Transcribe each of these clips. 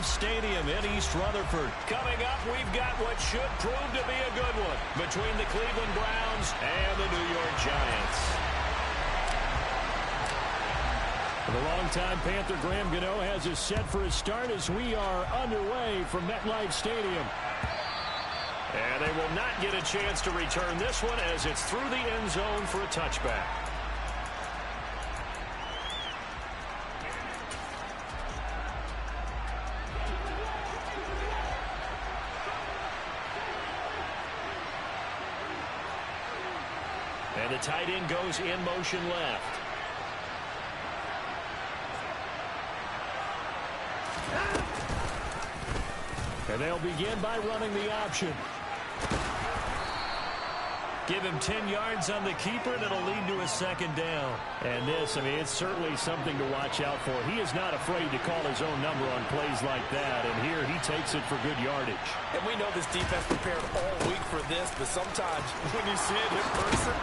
Stadium in East Rutherford. Coming up, we've got what should prove to be a good one between the Cleveland Browns and the New York Giants. The longtime Panther Graham Gano has us set for a start as we are underway from MetLife Stadium. And they will not get a chance to return this one as it's through the end zone for a touchback. And the tight end goes in motion left. And they'll begin by running the option. Give him 10 yards on the keeper, and it'll lead to a second down. And this, I mean, it's certainly something to watch out for. He is not afraid to call his own number on plays like that, and here he takes it for good yardage. And we know this defense prepared all week for this, but sometimes when you see it in person,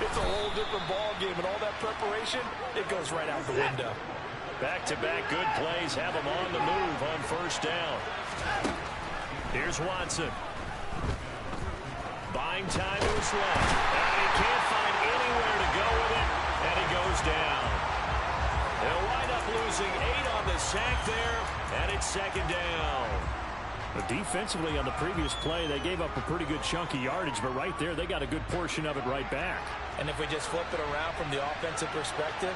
it's a whole different ball game, and all that preparation, it goes right out the window. Back-to-back good plays have him on the move on first down. Here's Watson. Buying time to his left. And he can't find anywhere to go with it, and he goes down. They'll wind up losing 8 on the sack there, and it's second down. But defensively on the previous play, they gave up a pretty good chunk of yardage, but right there, they got a good portion of it right back. And if we just flip it around from the offensive perspective,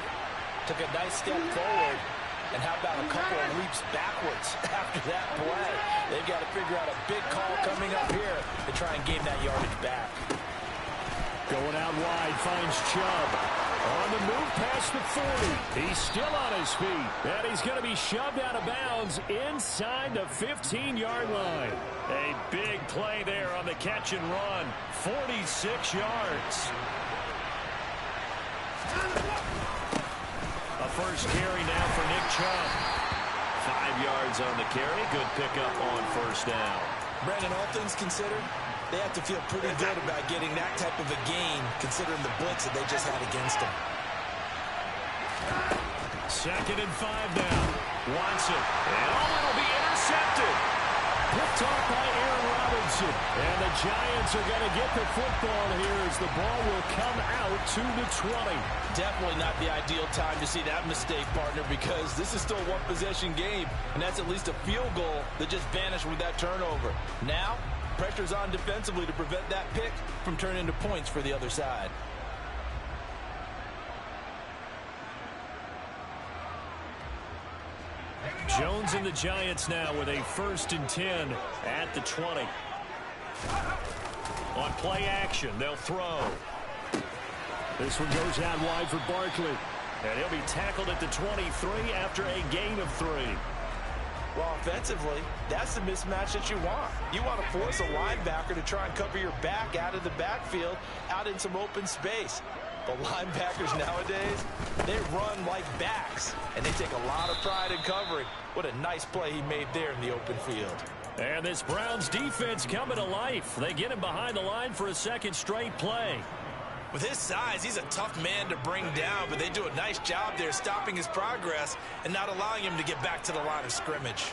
took a nice step forward, and how about a couple of leaps backwards after that play? They've got to figure out a big call coming up here to try and gain that yardage back. Going out wide, finds Chubb. On the move past the 40. He's still on his feet. And he's going to be shoved out of bounds inside the 15-yard line. A big play there on the catch and run. 46 yards. A first carry now for Nick Chubb. 5 yards on the carry. Good pickup on first down. Brandon, all things considered, they have to feel pretty good about getting that type of a gain considering the blitz that they just had against them. 2nd and 5 now. Watson. And it'll be intercepted. Picked off by Aaron Robinson. And the Giants are going to get the football here as the ball will come out to the 20. Definitely not the ideal time to see that mistake, partner, because this is still a one-possession game, and that's at least a field goal that just vanished with that turnover. Now, pressure's on defensively to prevent that pick from turning into points for the other side. Jones and the Giants now with a 1st and 10 at the 20. On play action, they'll throw. This one goes out wide for Barkley. And he'll be tackled at the 23 after a gain of 3. Well, offensively, that's the mismatch that you want. You want to force a linebacker to try and cover your back out of the backfield, out in some open space. But linebackers nowadays, they run like backs, and they take a lot of pride in covering. What a nice play he made there in the open field. And this Browns defense coming to life. They get him behind the line for a second straight play. With his size, he's a tough man to bring down, but they do a nice job there stopping his progress and not allowing him to get back to the line of scrimmage.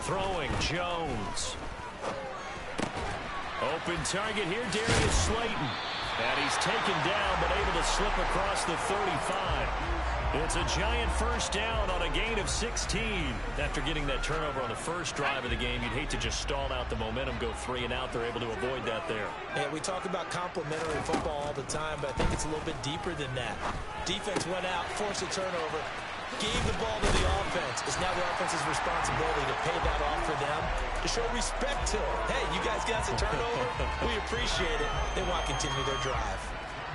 Throwing Jones. Open target here, Darius Slayton. And he's taken down, but able to slip across the 35. It's a Giant first down on a gain of 16. After getting that turnover on the first drive of the game, you'd hate to just stall out the momentum, go 3 and out. They're able to avoid that there. Yeah, we talk about complementary football all the time, but I think it's a little bit deeper than that. Defense went out, forced a turnover, gave the ball to the offense. It's now the offense's responsibility to pay that off for them, to show respect to them. Hey, you guys got some turnover? We appreciate it. They want to continue their drive.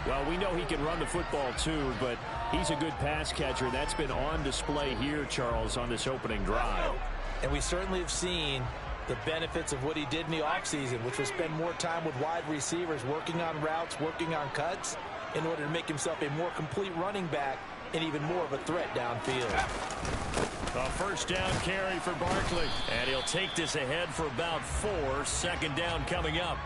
Well, we know he can run the football too, but he's a good pass catcher. That's been on display here, Charles, on this opening drive. And we certainly have seen the benefits of what he did in the offseason, which was spend more time with wide receivers, working on routes, working on cuts, in order to make himself a more complete running back and even more of a threat downfield. A first down carry for Barkley. And he'll take this ahead for about 4. 2nd down coming up.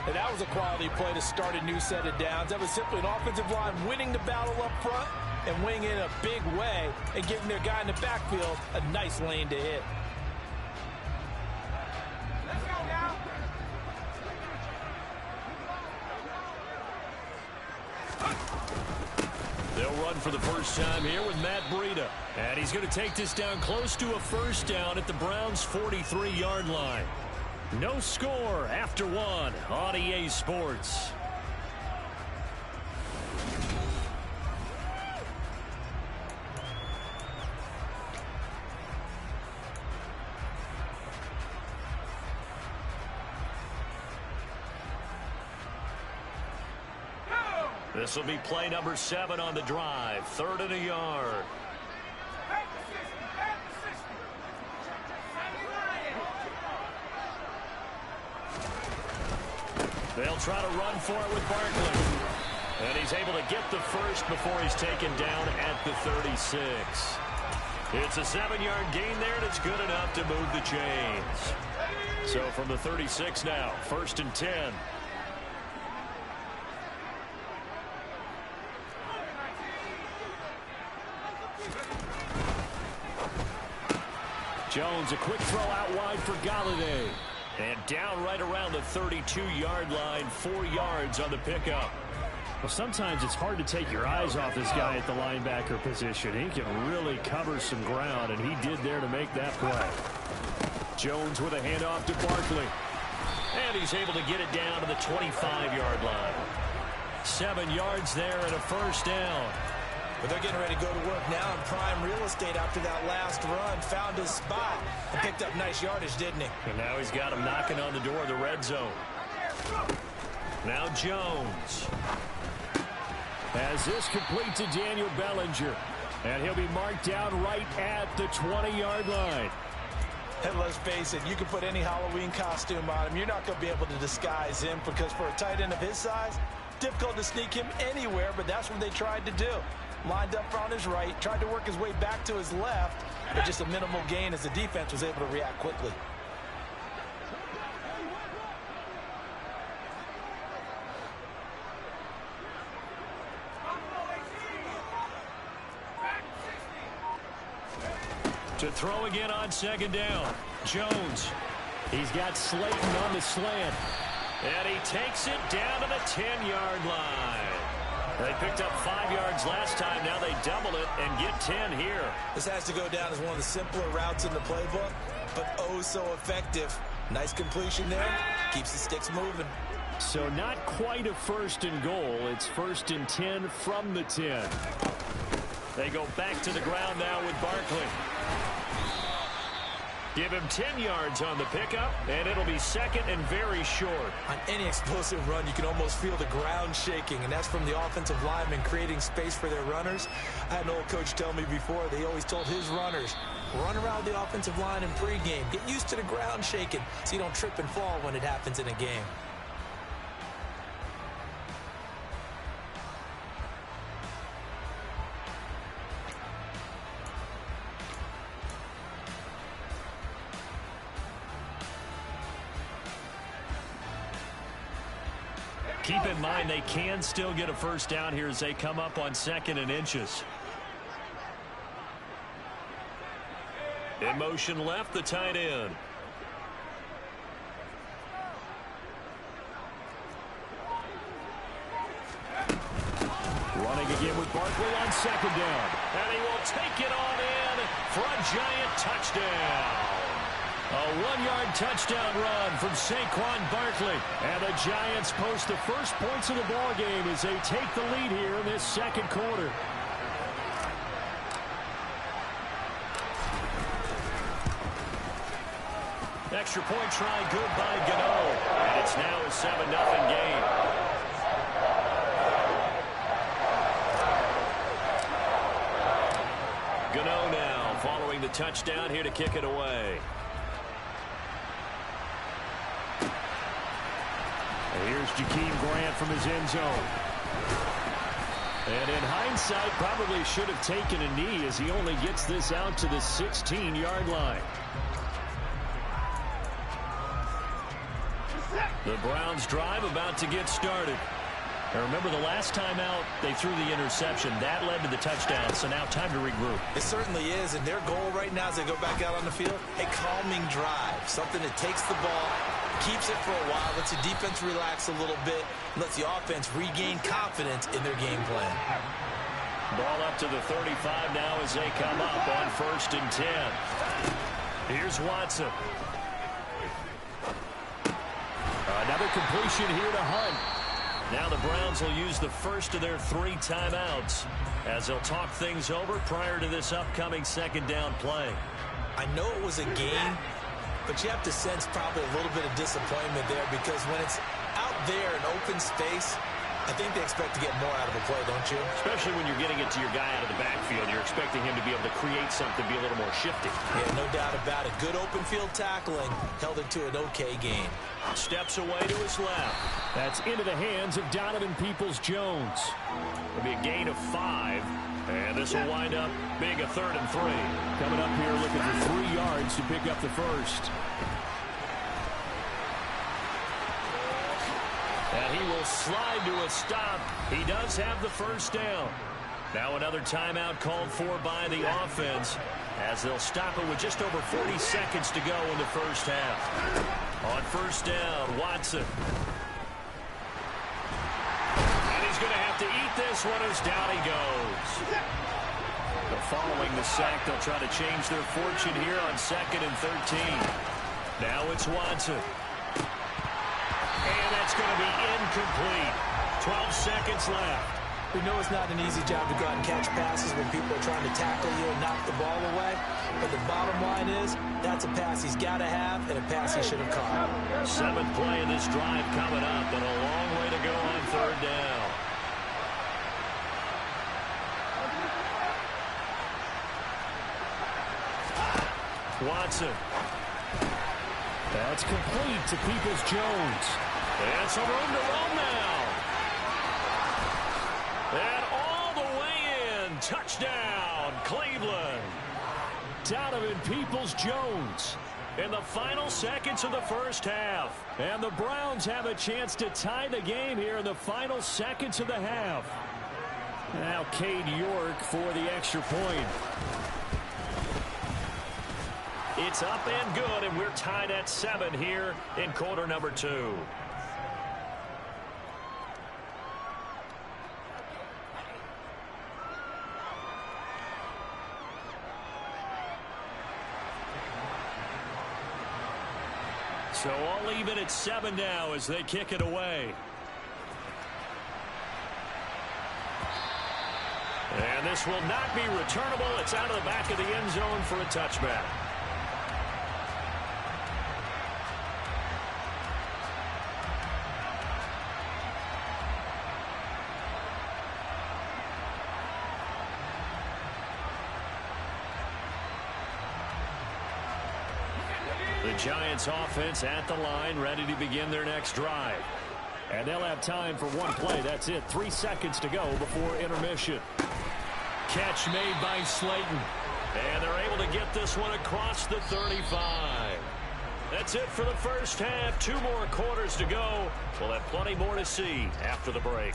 And that was a quality play to start a new set of downs. That was simply an offensive line winning the battle up front and winning in a big way and giving their guy in the backfield a nice lane to hit. run for the first time here with Matt Breida. And he's going to take this down close to a first down at the Browns' 43-yard line. No score after one on EA Sports. This will be play number 7 on the drive. 3rd and a yard. They'll try to run for it with Barkley. And he's able to get the first before he's taken down at the 36. It's a 7-yard gain there, and it's good enough to move the chains. So from the 36 now, 1st and 10. Jones, a quick throw out wide for Golladay. And down right around the 32-yard line, 4 yards on the pickup. Well, sometimes it's hard to take your eyes off this guy at the linebacker position. He can really cover some ground, and he did there to make that play. Jones with a handoff to Barkley. And he's able to get it down to the 25-yard line. 7 yards there and a first down. But they're getting ready to go to work now in prime real estate after that last run. Found his spot and picked up nice yardage, didn't he? And now he's got him knocking on the door of the red zone. Now Jones. As this complete to Daniel Bellinger. And he'll be marked down right at the 20-yard line. And let's face it, you can put any Halloween costume on him. You're not going to be able to disguise him because for a tight end of his size, difficult to sneak him anywhere, but that's what they tried to do. Lined up on his right, tried to work his way back to his left, but just a minimal gain as the defense was able to react quickly. To throw again on 2nd down. Jones. He's got Slayton on the slant. And he takes it down to the 10-yard line. They picked up 5 yards last time. Now they double it and get 10 here. This has to go down as one of the simpler routes in the playbook, but oh so effective. Nice completion there. Keeps the sticks moving. So not quite a 1st and goal. It's 1st and 10 from the 10. They go back to the ground now with Barkley. Give him 10 yards on the pickup, and it'll be 2nd and very short. On any explosive run, you can almost feel the ground shaking, and that's from the offensive linemen creating space for their runners. I had an old coach tell me before, they always told his runners, run around the offensive line in pregame. Get used to the ground shaking so you don't trip and fall when it happens in a game. Keep in mind they can still get a first down here as they come up on 2nd and inches. In motion left, the tight end. Running again with Barkley on 2nd down. And he will take it on in for a giant touchdown. A 1-yard touchdown run from Saquon Barkley. And the Giants post the first points of the ball game as they take the lead here in this 2nd quarter. Extra point try good by Gano. And it's now a 7-0 game. Gano now following the touchdown here to kick it away. Here's Jakeem Grant from his end zone. And in hindsight, probably should have taken a knee as he only gets this out to the 16-yard line. The Browns drive about to get started. Now remember, the last time out, they threw the interception. That led to the touchdown, so now time to regroup. It certainly is, and their goal right now as they go back out on the field, a calming drive, something that takes the ball, keeps it for a while, lets the defense relax a little bit, and lets the offense regain confidence in their game plan. Ball up to the 35 now as they come up on 1st and 10. Here's Watson. Another completion here to Hunt. Now the Browns will use the first of their 3 timeouts as they'll talk things over prior to this upcoming 2nd down play. I know it was a game, but you have to sense probably a little bit of disappointment there because when it's out there in open space, I think they expect to get more out of a play, don't you? Especially when you're getting it to your guy out of the backfield. You're expecting him to be able to create something, be a little more shifty. Yeah, no doubt about it. Good open field tackling held it to an okay game. Steps away to his left. That's into the hands of Donovan Peoples-Jones. It'll be a gain of 5. And this will wind up being a 3rd and 3. Coming up here looking for 3 yards to pick up the first. And he will slide to a stop. He does have the first down. Now another timeout called for by the offense as they'll stop it with just over 40 seconds to go in the first half. On 1st down, Watson. And he's going to have to eat this one as down he goes. Following the sack, they'll try to change their fortune here on 2nd and 13. Now it's Watson. And that's going to be incomplete. 12 seconds left. We know it's not an easy job to go out and catch passes when people are trying to tackle you and knock the ball away. But the bottom line is, that's a pass he's got to have and a pass he should have caught. 7th play of this drive coming up, and a long way to go on 3rd down. Watson. That's complete to Peoples-Jones. And some room to roam now. And all the way in. Touchdown, Cleveland. Donovan Peoples-Jones in the final seconds of the first half. And the Browns have a chance to tie the game here in the final seconds of the half. Now Cade York for the extra point. It's up and good, and we're tied at 7 here in quarter number 2. So all even at 7 now as they kick it away. And this will not be returnable. It's out of the back of the end zone for a touchback. The Giants offense at the line, ready to begin their next drive. And they'll have time for one play. That's it. 3 seconds to go before intermission. Catch made by Slayton. And they're able to get this one across the 35. That's it for the first half. 2 more quarters to go. We'll have plenty more to see after the break.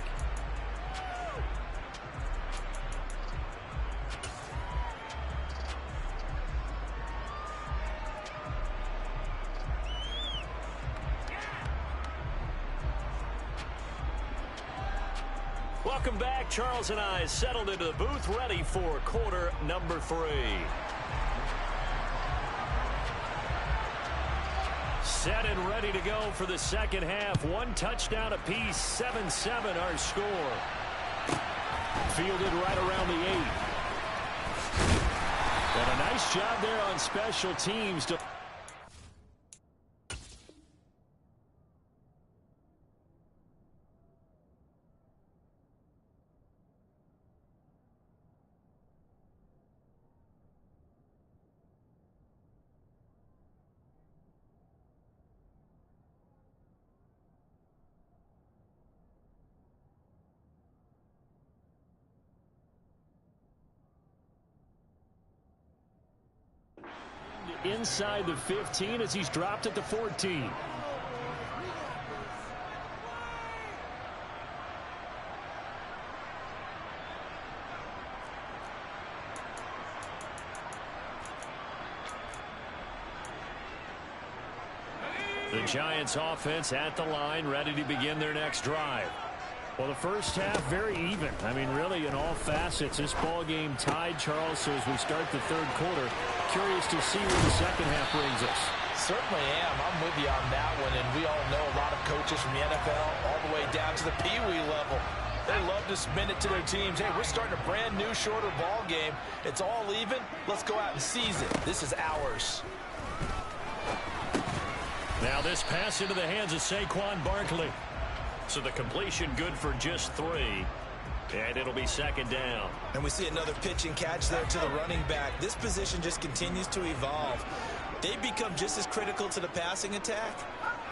Welcome back. Charles and I settled into the booth, ready for quarter number 3. Set and ready to go for the second half. 1 touchdown apiece, 7-7 our score. Fielded right around the 8. And a nice job there on special teams to... inside the 15 as he's dropped at the 14. The Giants offense at the line, ready to begin their next drive. Well, the first half, very even. I mean, really, in all facets, this ball game tied, Charles. So as we start the third quarter, curious to see where the second half brings us. Certainly am. I'm with you on that one. And we all know a lot of coaches from the NFL all the way down to the Pee-wee level. They love to spin it to their teams. Hey, we're starting a brand new, shorter ball game. It's all even. Let's go out and seize it. This is ours. Now this pass into the hands of Saquon Barkley. So the completion good for just 3. And it'll be second down. And we see another pitch and catch there to the running back. This position just continues to evolve. They become just as critical to the passing attack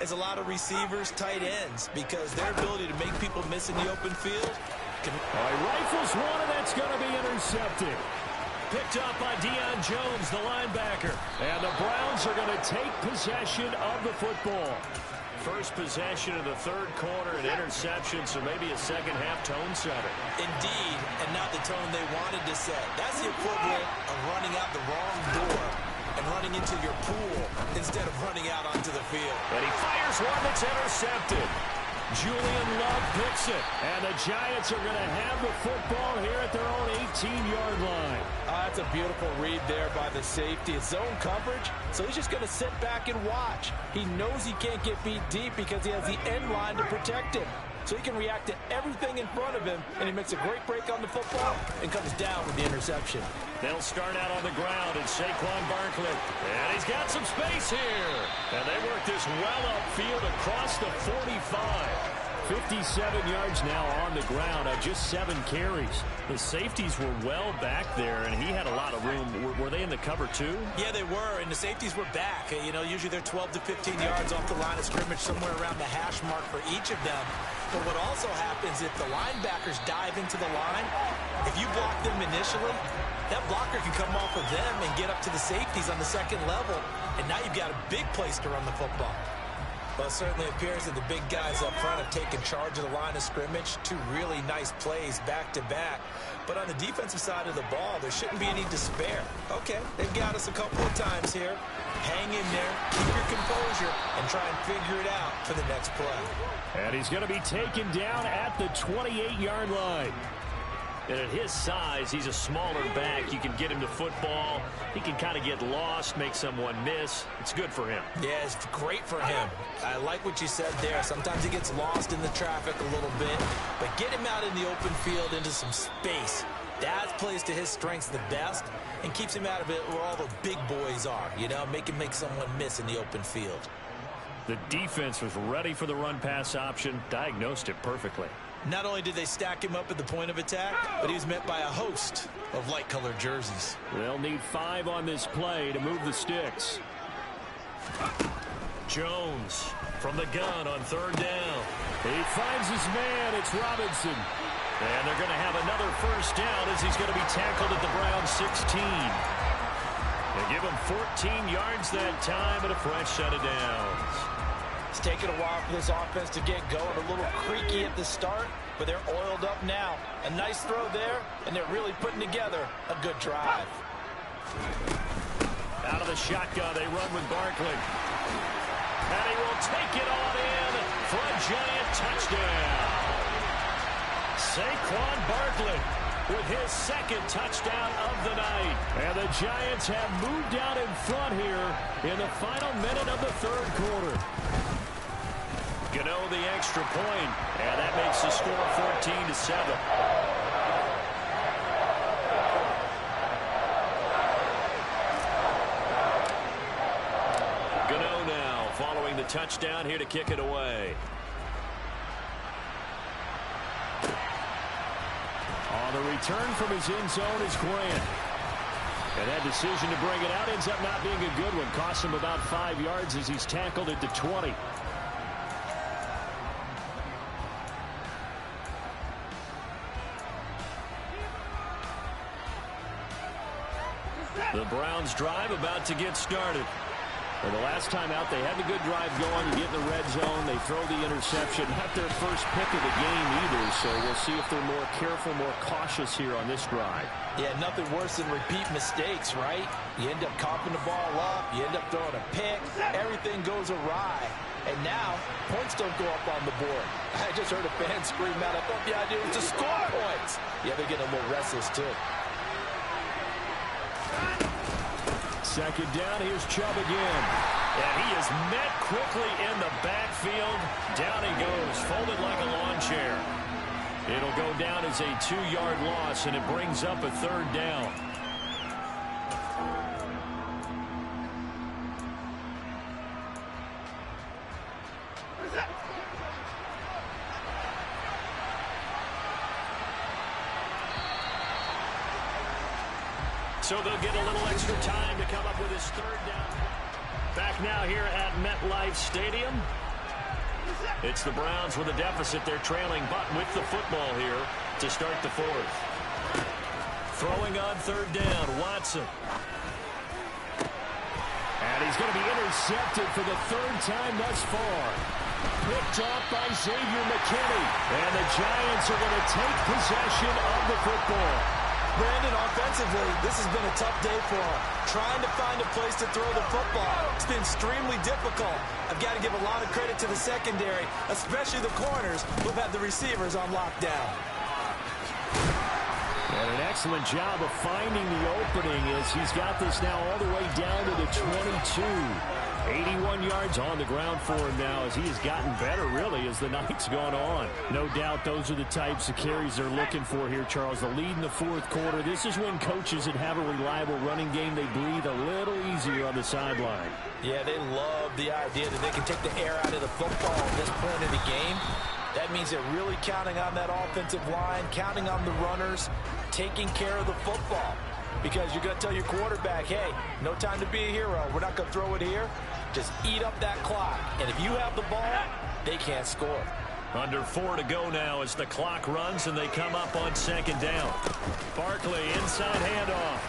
as a lot of receivers, tight ends, because their ability to make people miss in the open field can... Rifles one, and that's going to be intercepted. Picked up by Deion Jones, the linebacker. And the Browns are going to take possession of the football. First possession of the third quarter, an interception, so maybe a second-half tone setter. Indeed, and not the tone they wanted to set. That's the equivalent of running out the wrong door and running into your pool instead of running out onto the field. And he fires one that's intercepted. Julian Love picks it. And the Giants are going to have the football here at their own 18-yard line. That's a beautiful read there by the safety. It's zone coverage, so he's just going to sit back and watch. He knows he can't get beat deep because he has the end line to protect him. So he can react to everything in front of him, and he makes a great break on the football and comes down with the interception. They'll start out on the ground, and Saquon Barkley. And he's got some space here. And they work this well upfield across the 45. 57 yards now on the ground on just 7 carries. The safeties were well back there, and he had a lot of room. Were they in the cover too? Yeah, they were, and the safeties were back. You know, usually they're 12 to 15 yards off the line of scrimmage, somewhere around the hash mark for each of them. But what also happens if the linebackers dive into the line, if you block them initially, that blocker can come off of them and get up to the safeties on the second level, and now you've got a big place to run the football. Well, it certainly appears that the big guys up front have taken charge of the line of scrimmage. 2 really nice plays back-to-back. But on the defensive side of the ball, there shouldn't be any despair. Okay, they've got us a couple of times here. Hang in there, keep your composure, and try and figure it out for the next play. And he's going to be taken down at the 28-yard line. And at his size, he's a smaller back. You can get him to football. He can kind of get lost, make someone miss. It's good for him. Yeah, it's great for him. I like what you said there. Sometimes he gets lost in the traffic a little bit, but get him out in the open field into some space. That plays to his strengths the best and keeps him out of it where all the big boys are. You know, make him make someone miss in the open field. The defense was ready for the run-pass option, diagnosed it perfectly. Not only did they stack him up at the point of attack, but he was met by a host of light-colored jerseys. They'll need 5 on this play to move the sticks. Jones from the gun on third down. He finds his man. It's Robinson. And they're going to have another first down as he's going to be tackled at the Browns 16. They give him 14 yards that time and a fresh set of downs. It's taken a while for this offense to get going. A little creaky at the start, but they're oiled up now. A nice throw there, and they're really putting together a good drive. Out of the shotgun, they run with Barkley. And he will take it on in for a giant touchdown. Saquon Barkley with his second touchdown of the night. And the Giants have moved down in front here in the final minute of the third quarter. Gano the extra point, and that makes the score 14-7. Gano now following the touchdown here to kick it away. On the return from his end zone is Grant. And that decision to bring it out ends up not being a good one. Costs him about 5 yards as he's tackled at the 20. The Browns drive about to get started. Well, the last time out, they had a good drive going. You get in the red zone, they throw the interception. Not their first pick of the game either, so we'll see if they're more careful, more cautious here on this drive. Yeah, nothing worse than repeat mistakes, right? You end up coughing the ball up, you end up throwing a pick, everything goes awry. And now, points don't go up on the board. I just heard a fan scream out, I thought the idea was to score points. Yeah, they're getting a little restless, too. Second down, here's Chubb again. And he is met quickly in the backfield. Down he goes, folded like a lawn chair. It'll go down as a 2-yard loss, and it brings up a third down. So they'll get a little extra time to come up with his third down. Back now here at MetLife Stadium. It's the Browns with a deficit. They're trailing, but with the football here to start the fourth. Throwing on third down, Watson. And he's going to be intercepted for the third time thus far. Picked off by Xavier McKinney. And the Giants are going to take possession of the football. Brandon, offensively, this has been a tough day for him. Trying to find a place to throw the football. It's been extremely difficult. I've got to give a lot of credit to the secondary, especially the corners who've had the receivers on lockdown. And an excellent job of finding the opening as he's got this now all the way down to the 22. 81 yards on the ground for him now as he has gotten better, really, as the night's gone on. No doubt those are the types of carries they're looking for here, Charles. The lead in the fourth quarter. This is when coaches that have a reliable running game, they breathe a little easier on the sideline. Yeah, they love the idea that they can take the air out of the football at this point in the game. That means they're really counting on that offensive line, counting on the runners, taking care of the football. Because you're going to tell your quarterback, hey, no time to be a hero. We're not going to throw it here. Just eat up that clock. And if you have the ball, they can't score. Under 4 to go now as the clock runs and they come up on second down. Barkley inside handoff.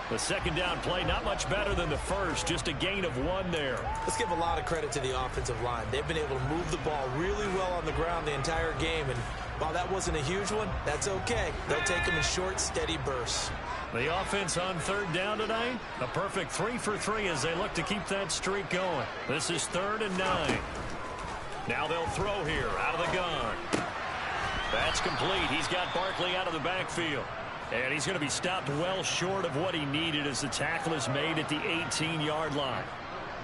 The second down play not much better than the first. Just a gain of 1 there. Let's give a lot of credit to the offensive line. They've been able to move the ball really well on the ground the entire game. And while that wasn't a huge one, that's okay. They'll take them in short, steady bursts. The offense on third down tonight, a perfect 3 for 3 as they look to keep that streak going. This is 3rd and 9. Now they'll throw here out of the gun. That's complete. He's got Barkley out of the backfield. And he's going to be stopped well short of what he needed as the tackle is made at the 18-yard line.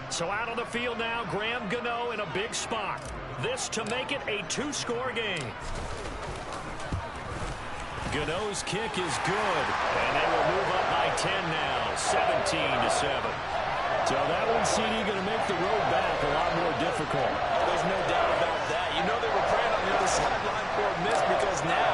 So out on the field now, Graham Gano in a big spot. This to make it a 2-score game. Gano's kick is good, and they will move up by 10 now, 17-7. So that one, CD, going to make the road back a lot more difficult. There's no doubt about that. You know they were praying on the other sideline for a miss because now,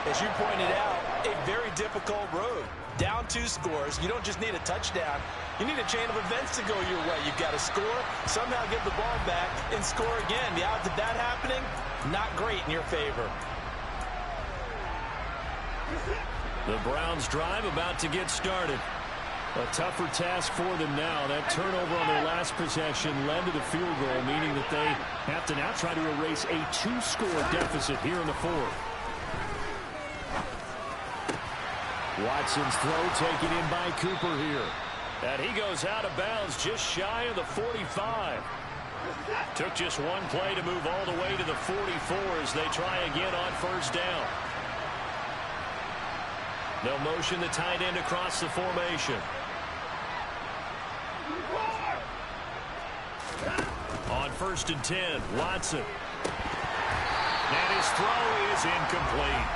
as you pointed out, a very difficult road. Down 2 scores. You don't just need a touchdown. You need a chain of events to go your way. You've got to score, somehow get the ball back, and score again. The odds of that happening, not great in your favor. The Browns drive about to get started. A tougher task for them now. That turnover on their last possession led to the field goal, meaning that they have to now try to erase a 2-score deficit here in the fourth. Watson's throw taken in by Cooper here. And he goes out of bounds just shy of the 45. Took just one play to move all the way to the 44 as they try again on first down. They'll motion the tight end across the formation. On 1st and 10, Watson. And his throw is incomplete.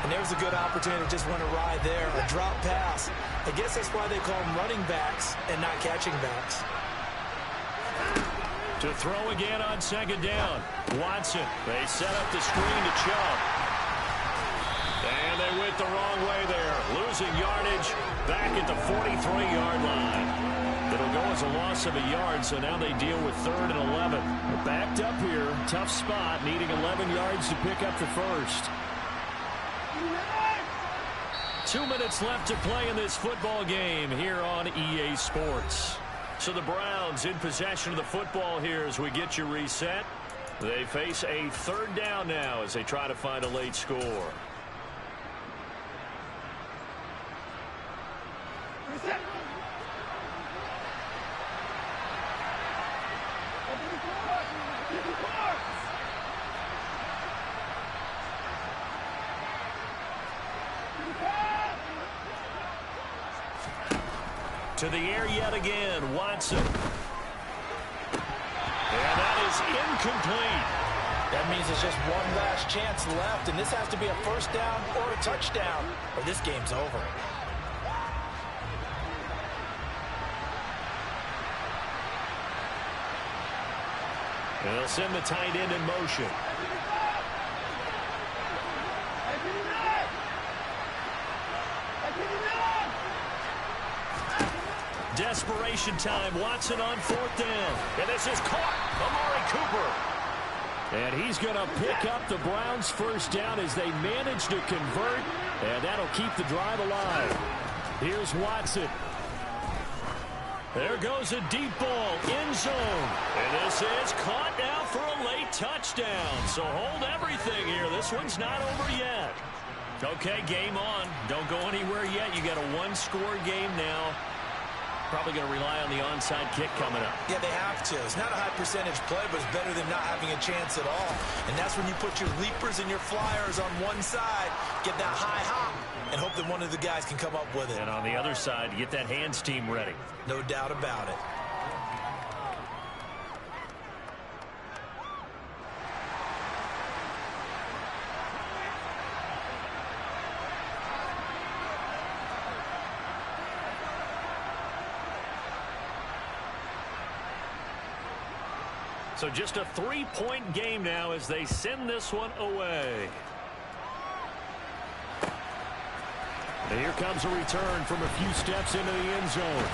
And there's a good opportunity. Just want to ride there. A drop pass. I guess that's why they call them running backs and not catching backs. To throw again on second down. Watson. They set up the screen to Chubb. And they went the wrong way there. Losing yardage back at the 43-yard line. It'll go as a loss of a yard, so now they deal with 3rd and 11. They're backed up here. Tough spot, needing 11 yards to pick up the first. 2 minutes left to play in this football game here on EA Sports. So the Browns in possession of the football here as we get you reset. They face a 3rd down now as they try to find a late score. To the air yet again, Watson. And that is incomplete. That means there's just one last chance left, and this has to be a first down or a touchdown, or this game's over. And they'll send the tight end in motion. Desperation time. Watson on fourth down. And this is caught. Amari Cooper. And he's going to pick up the Browns' first down as they manage to convert. And that'll keep the drive alive. Here's Watson. There goes a deep ball, end zone. And this is caught now for a late touchdown. So hold everything here. This one's not over yet. Okay, game on. Don't go anywhere yet. You got a one-score game now. Probably going to rely on the onside kick coming up. Yeah, they have to. It's not a high percentage play, but it's better than not having a chance at all. And that's when you put your leapers and your flyers on one side, get that high hop, and hope that one of the guys can come up with it. And on the other side, get that hands team ready. No doubt about it. So just a 3-point game now as they send this one away. And here comes a return from a few steps into the end zone.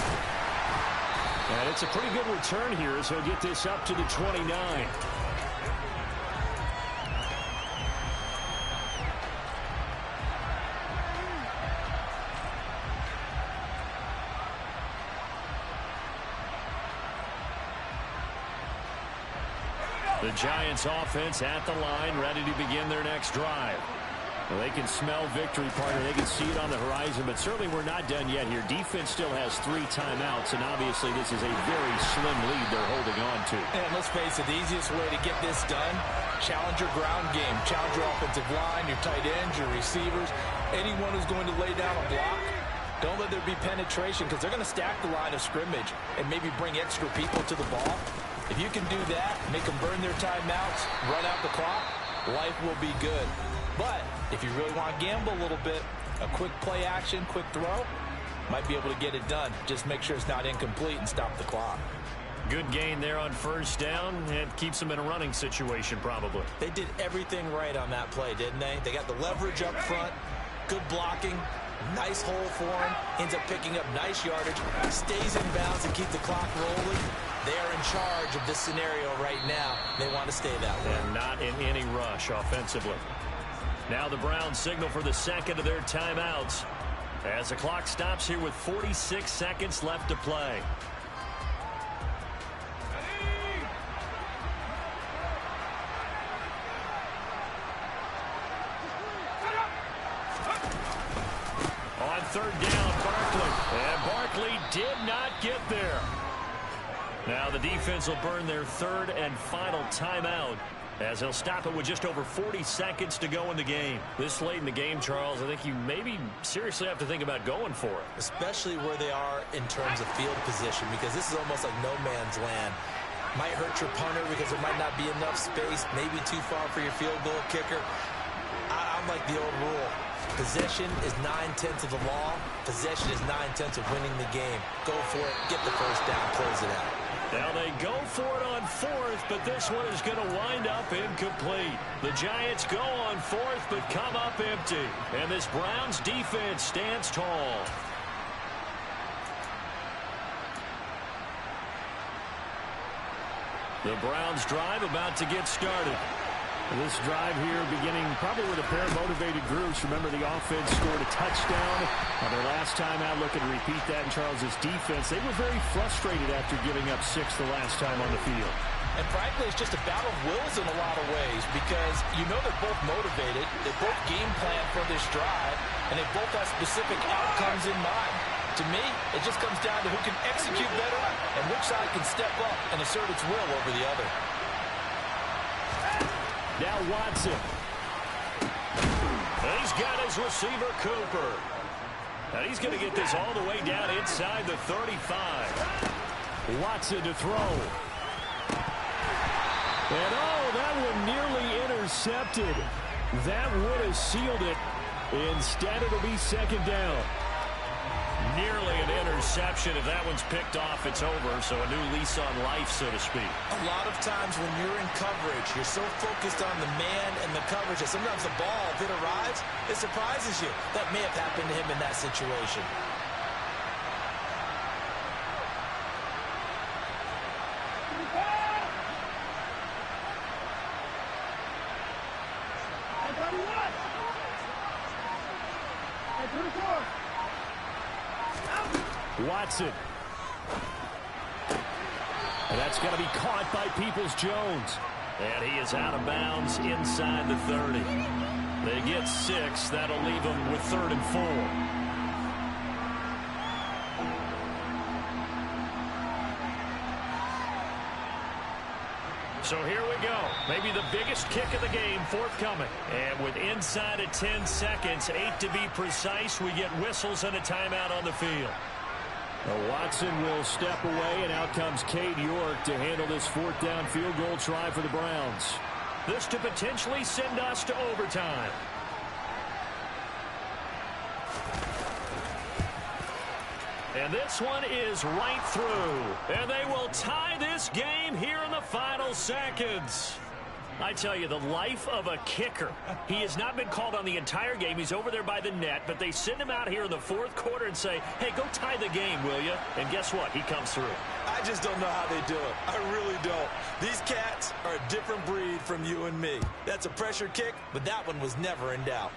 And it's a pretty good return here as he'll get this up to the 29. The Giants offense at the line, ready to begin their next drive. Well, they can smell victory, partner. They can see it on the horizon, but certainly we're not done yet here. Defense still has 3 timeouts, and obviously this is a very slim lead they're holding on to. And let's face it, the easiest way to get this done, challenge your ground game. Challenge your offensive line, your tight ends, your receivers, anyone who's going to lay down a block. Don't let there be penetration because they're going to stack the line of scrimmage and maybe bring extra people to the ball. If you can do that, make them burn their timeouts, run out the clock, life will be good. But if you really want to gamble a little bit, a quick play action, quick throw, might be able to get it done. Just make sure it's not incomplete and stop the clock. Good gain there on first down. It keeps them in a running situation probably. They did everything right on that play, didn't they? They got the leverage up front, good blocking, nice hole for him, ends up picking up nice yardage, stays in bounds and keep the clock rolling. They are in charge of this scenario right now. They want to stay that way. And not in any rush offensively. Now the Browns signal for the second of their timeouts as the clock stops here with 46 seconds left to play. On third down, Barkley. And Barkley did not get there. Now the defense will burn their third and final timeout as they'll stop it with just over 40 seconds to go in the game. This late in the game, Charles, I think you maybe seriously have to think about going for it. Especially where they are in terms of field position, because this is almost like no man's land. Might hurt your punter because there might not be enough space, maybe too far for your field goal kicker. I'm like the old rule. Possession is 9/10 of the law. Possession is 9/10 of winning the game. Go for it, get the first down, close it out. Now they go for it on fourth, but this one is going to wind up incomplete. The Giants go on fourth, but come up empty. And this Browns defense stands tall. The Browns drive about to get started. This drive here beginning probably with a pair of motivated groups. Remember, the offense scored a touchdown on their last time out. Looking to repeat that in Charles's defense. They were very frustrated after giving up 6 the last time on the field. And frankly, it's just a battle of wills in a lot of ways because you know they're both motivated. They both game plan for this drive, and they both have specific outcomes in mind. To me, it just comes down to who can execute better and which side can step up and assert its will over the other. Now Watson. He's got his receiver, Cooper. And he's going to get this all the way down inside the 35. Watson to throw. And oh, that one nearly intercepted. That would have sealed it. Instead, it'll be second down. Nearly an interception. If that one's picked off, it's over. So a new lease on life, so to speak. A lot of times when you're in coverage, you're so focused on the man and the coverage that sometimes the ball, if it arrives, it surprises you. That may have happened to him in that situation. Watson. And that's going to be caught by Peoples-Jones. And he is out of bounds inside the 30. They get 6. That'll leave them with 3rd and 4. So here we go. Maybe the biggest kick of the game forthcoming. And with inside of 10 seconds, 8 to be precise, we get whistles and a timeout on the field. Now Watson will step away, and out comes Cade York to handle this 4th down field goal try for the Browns. This to potentially send us to overtime. And this one is right through. And they will tie this game here in the final seconds. I tell you, the life of a kicker. He has not been called on the entire game. He's over there by the net, but they send him out here in the 4th quarter and say, hey, go tie the game, will you? And guess what? He comes through. I just don't know how they do it. I really don't. These cats are a different breed from you and me. That's a pressure kick, but that one was never in doubt.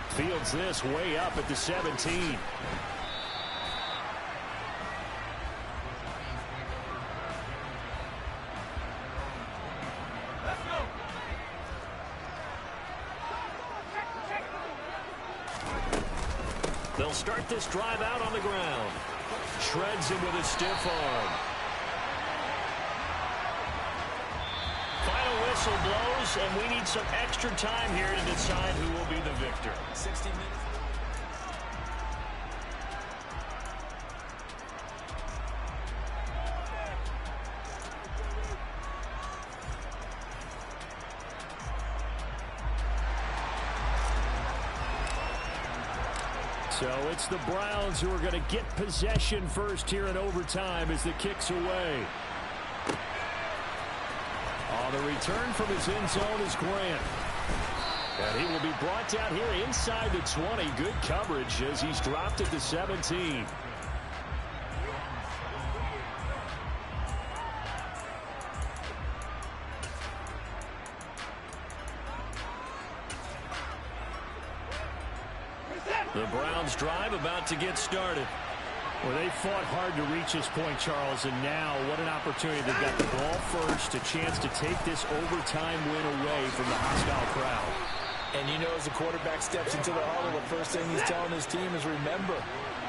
Fields this way up at the 17. They'll start this drive out on the ground. Shreds him with a stiff arm. Final whistle blows, and we need some extra time here to decide who will be the victor. 60 minutes. So it's the Browns who are going to get possession first here in overtime as the kick's away. On the return from his end zone is Grant. And he will be brought down here inside the 20. Good coverage as he's dropped at the 17. The Browns drive about to get started. Well, they fought hard to reach this point, Charles, and now what an opportunity. They've got the ball first, a chance to take this overtime win away from the hostile crowd. And you know, as the quarterback steps into the huddle, the first thing he's telling his team is, remember,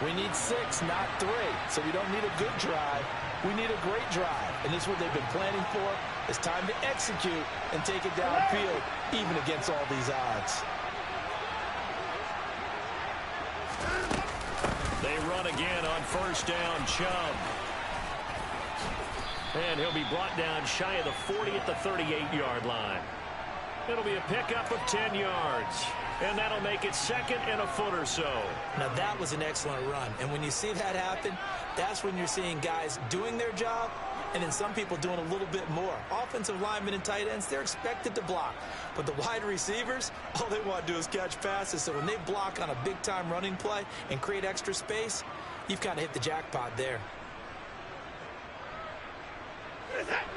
we need 6, not 3. So we don't need a good drive. We need a great drive. And this is what they've been planning for. It's time to execute and take it downfield, even against all these odds. They run again on first down, Chubb. And he'll be brought down shy of the 40 at the 38-yard line. It'll be a pickup of 10 yards. And that'll make it 2nd and a foot or so. Now that was an excellent run. And when you see that happen, that's when you're seeing guys doing their job and then some people doing a little bit more. Offensive linemen and tight ends, they're expected to block. But the wide receivers, all they want to do is catch passes. So when they block on a big-time running play and create extra space, you've kind of hit the jackpot there.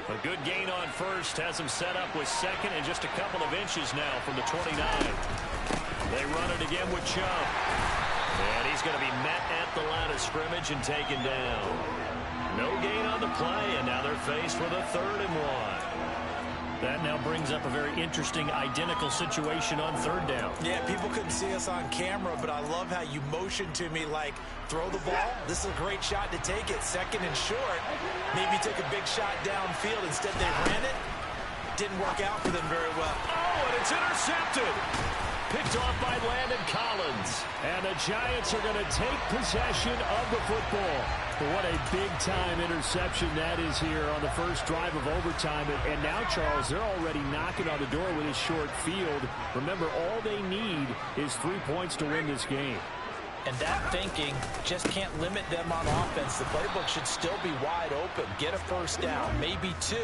A good gain on first has him set up with 2nd and just a couple of inches now from the 29. They run it again with Chubb. And he's going to be met at the line of scrimmage and taken down. No gain on the play, and now they're faced with a 3rd and 1. That now brings up a very interesting identical situation on 3rd down. Yeah, people couldn't see us on camera, but I love how you motioned to me like, throw the ball. This is a great shot to take it. 2nd and short. Maybe take a big shot downfield. Instead, they ran it. Didn't work out for them very well. Oh, and it's intercepted. Picked off by Landon Collins. And the Giants are going to take possession of the football. What a big-time interception that is here on the first drive of overtime. And now, Charles, they're already knocking on the door with a short field. Remember, all they need is 3 points to win this game. And that thinking just can't limit them on offense. The playbook should still be wide open. Get a first down, maybe 2.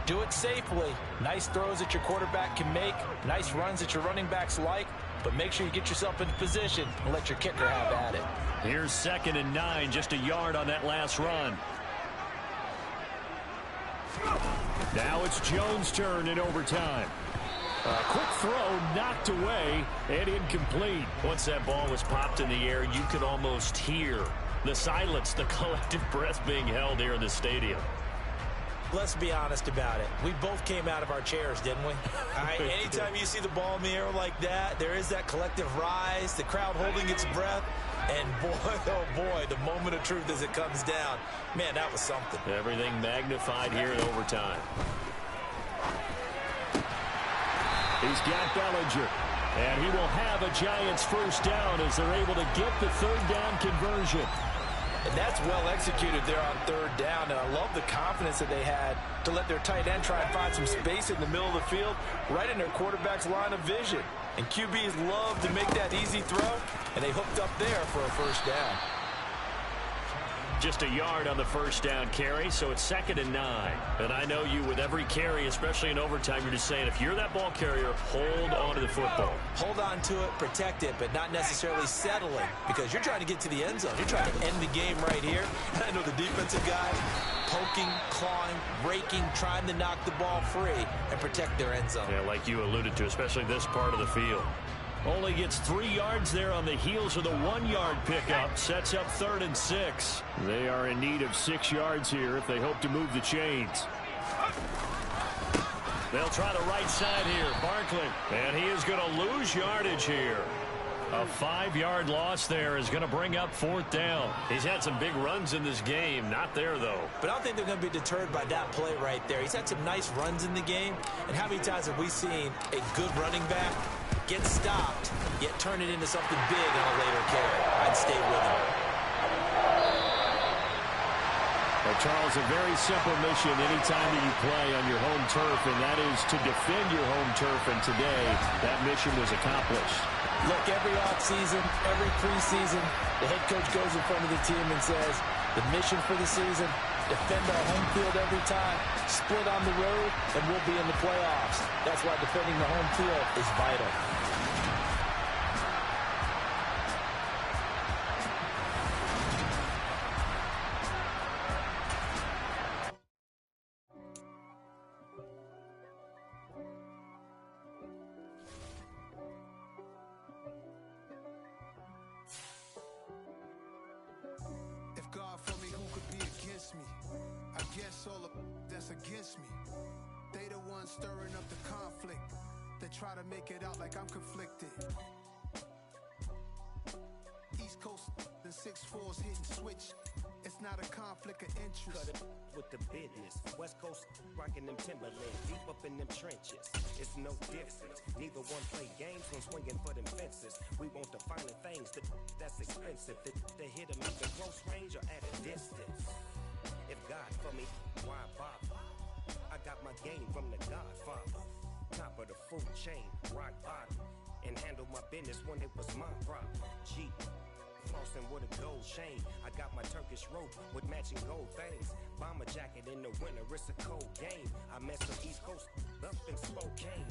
Do it safely. Nice throws that your quarterback can make. Nice runs that your running backs like. But make sure you get yourself into position and let your kicker have at it. Here's 2nd and 9, just a yard on that last run. Now it's Jones' turn in overtime. A quick throw knocked away and incomplete. Once that ball was popped in the air, you could almost hear the silence, the collective breath being held here in the stadium. Let's be honest about it. We both came out of our chairs, didn't we? All right, anytime you see the ball in the air like that, there is that collective rise, the crowd holding its breath. And boy, oh boy, the moment of truth as it comes down. Man, that was something. Everything magnified here in overtime. He's got Bellinger. And he will have a Giants first down as they're able to get the 3rd down conversion. And that's well executed there on 3rd down. And I love the confidence that they had to let their tight end try and find some space in the middle of the field, right in their quarterback's line of vision. And QBs love to make that easy throw, and they hooked up there for a first down. Just a yard on the first down carry, so it's 2nd and 9. And I know you, with every carry, especially in overtime, you're just saying, if you're that ball carrier, hold on to the football. Hold on to it, protect it, but not necessarily settling, because you're trying to get to the end zone. You're trying to end the game right here. And I know the defensive guys poking, clawing, raking, trying to knock the ball free and protect their end zone. Yeah, like you alluded to, especially this part of the field. Only gets 3 yards there on the heels of the 1-yard pickup. Sets up 3rd and 6. They are in need of 6 yards here if they hope to move the chains. They'll try the right side here. Barkley. And he is going to lose yardage here. A 5-yard loss there is going to bring up 4th down. He's had some big runs in this game. Not there, though. But I don't think they're going to be deterred by that play right there. He's had some nice runs in the game. And how many times have we seen a good running back get stopped, yet turn it into something big on a later carry? I'd stay with him. Well, Charles, a very simple mission anytime that you play on your home turf, and that is to defend your home turf. And today, that mission was accomplished. Look, every offseason, every preseason, the head coach goes in front of the team and says, the mission for the season, defend our home field every time, split on the road, and we'll be in the playoffs. That's why defending the home field is vital. Try to make it out like I'm conflicted. East Coast, the 6'4's hitting switch. It's not a conflict of interest. Cut it with the business. West Coast rocking them Timberlands, deep up in them trenches. It's no difference. Neither one play games when swinging for them fences. We want the finer things that's expensive. To hit them either close range or at a distance. If God for me, why bother? I got my game from the Godfather. Top of the food chain, rock bottom, and handle my business when it was my problem. G, flossing with a gold chain. I got my Turkish rope with matching gold things. Bomber jacket in the winter, it's a cold game. I met some East Coast up in Spokane.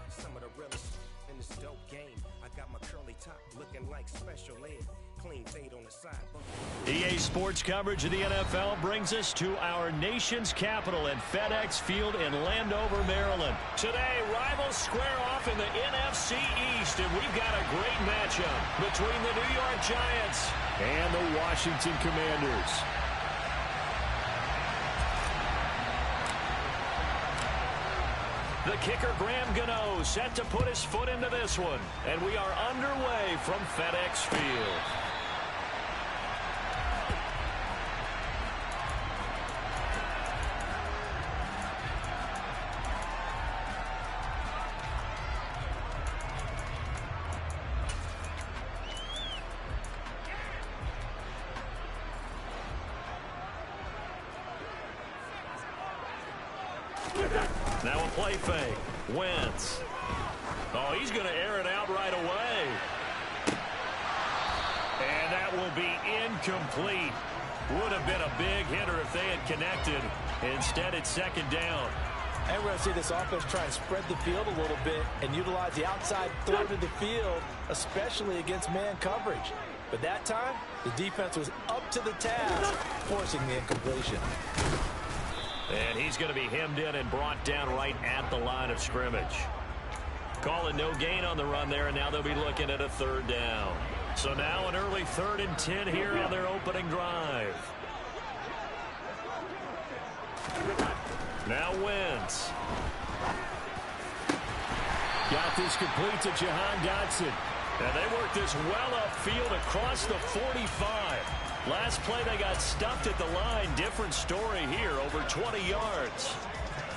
Some of the realest in this dope game. I got my curly top looking like special ed. Clean fade on the side. EA Sports coverage of the NFL brings us to our nation's capital at FedEx Field in Landover, Maryland. Today, rivals square off in the NFC East, and we've got a great matchup between the New York Giants and the Washington Commanders. The kicker, Graham Gano, set to put his foot into this one. And we are underway from FedEx Field. Now a play fake. Wentz. Oh, he's going to air it out right away. And that will be incomplete. Would have been a big hitter if they had connected. Instead, it's second down. And we're going to see this offense try and spread the field a little bit and utilize the outside third of the field, especially against man coverage. But that time, the defense was up to the task, forcing the incompletion. And he's going to be hemmed in and brought down right at the line of scrimmage. Call it no gain on the run there, and now they'll be looking at a third down. So now an early 3rd and 10 here on their opening drive. Now Wentz. Got this complete to Jahan Dotson. And they work this well upfield across the 45. Last play they got stuffed at the line. Different story here, over 20 yards.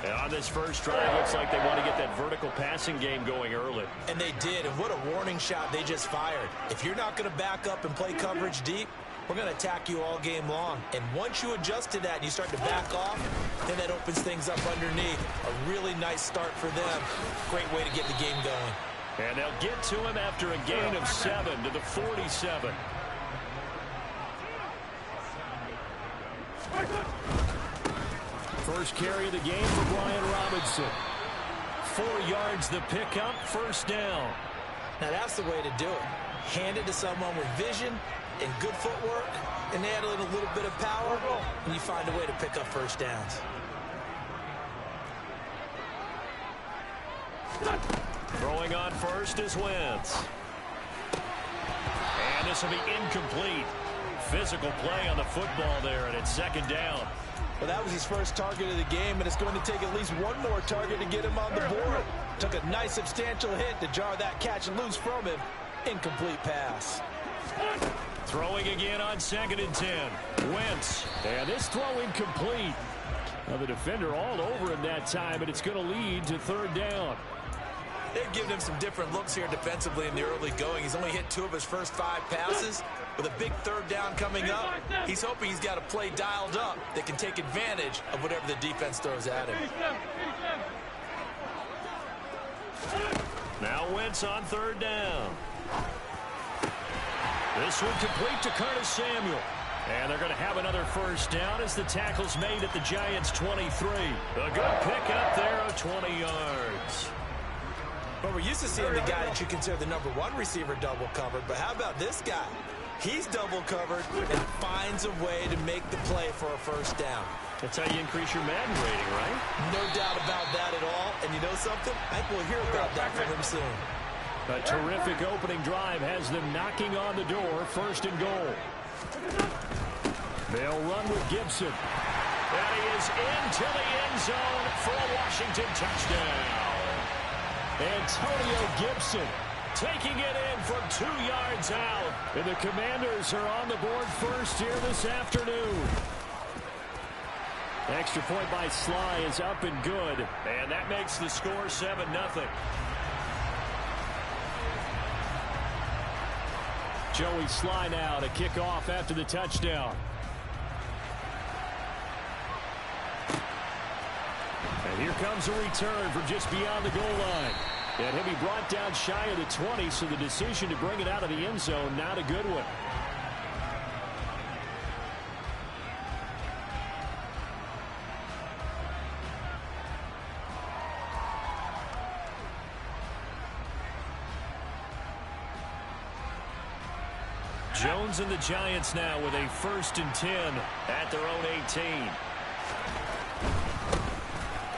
And on this first drive, looks like they want to get that vertical passing game going early. And they did, and what a warning shot they just fired. If you're not going to back up and play coverage deep, we're going to attack you all game long. And once you adjust to that and you start to back off, then that opens things up underneath. A really nice start for them. Great way to get the game going. And they'll get to him after a gain of 7 to the 47. First carry of the game for Brian Robinson. 4 yards the pickup, first down. Now that's the way to do it. Hand it to someone with vision and good footwork, and add in a little bit of power, and you find a way to pick up first downs. Throwing on first is Wentz. And this will be incomplete. Physical play on the football there, and it's second down. Well, that was his first target of the game, and it's going to take at least one more target to get him on the board. Took a nice substantial hit to jar that catch loose from him. Incomplete pass. Throwing again on 2nd and 10. Wentz. And this throw incomplete. Now the defender all over him that time, and it's going to lead to 3rd down. They've given him some different looks here defensively in the early going. He's only hit 2 of his first 5 passes. With a big 3rd down coming up, he's hoping he's got a play dialed up that can take advantage of whatever the defense throws at him. Now Wentz on 3rd down. This one complete to Curtis Samuel. And they're going to have another first down as the tackle's made at the Giants' 23. A good pickup there of 20 yards. Well, we're used to seeing the guy that you consider the #1 receiver double covered, but how about this guy? He's double covered and finds a way to make the play for a first down. That's how you increase your Madden rating, right? No doubt about that at all. And you know something? I think we'll hear about that from him soon. A terrific opening drive has them knocking on the door, 1st and goal. They'll run with Gibson. And he is into the end zone for a Washington touchdown. Antonio Gibson taking it in from 2 yards out. And the Commanders are on the board first here this afternoon. Extra point by Sly is up and good. And that makes the score 7-0. Joey Sly now to kick off after the touchdown. And here comes a return from just beyond the goal line. And he'll be brought down shy of the 20, so the decision to bring it out of the end zone, not a good one. Jones and the Giants now with a 1st and 10 at their own 18.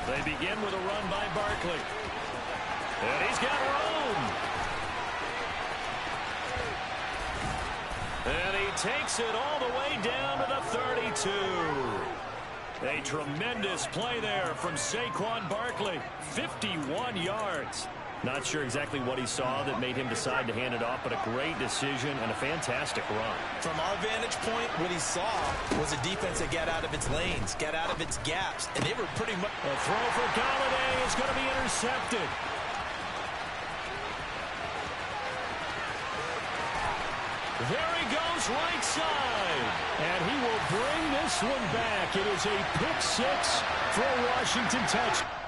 They begin with a run by Barkley. And he's got room. And he takes it all the way down to the 32. A tremendous play there from Saquon Barkley. 51 yards. Not sure exactly what he saw that made him decide to hand it off, but a great decision and a fantastic run. From our vantage point, what he saw was a defense that got out of its lanes, got out of its gaps, and they were pretty much... A throw for Golladay is going to be intercepted. There he goes right side. And he will bring this one back. It is a pick six for a Washington touchdown.